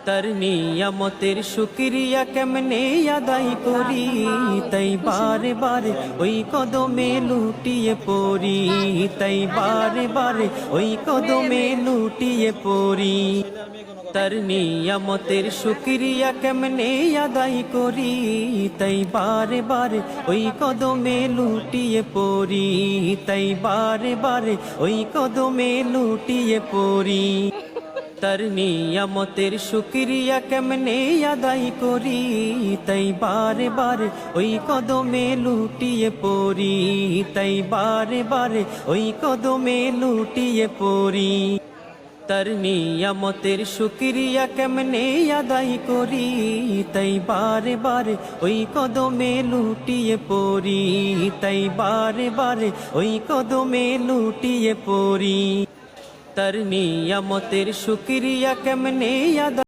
তার নিয়ামতের শুকরিয়া কেমনে আদায় করি, তাই বারে বারে ওই কদমে লুটিয়ে পড়ি, তাই বারে বারে ওই কদমে লুটিয়ে পড়ি। তার নিয়ামতের শুকরিয়া কেমনে আদায় করি, তাই বারে বারে ওই কদমে লুটিয়ে পড়ি, তাই বারে বারে ওই কদমে লুটিয়ে পড়ি। তার নিয়ামতের শুকরিয়া কেমনে আদায় করি, তাই বারে বারে ওই কদমে লুটিয়ে পড়ি, তাই বারে বারে ওই কদমে লুটিয়ে পড়ি। তার নিয়ামতের শুকরিয়া কেমনে আদায় করি, তাই বারে বারে ওই কদমে লুটিয়ে পড়ি, তাই বারে বারে ওই কদমে লুটিয়ে পড়ি। তার নিয়ামতের শুকরিয়া কেমনে আদায়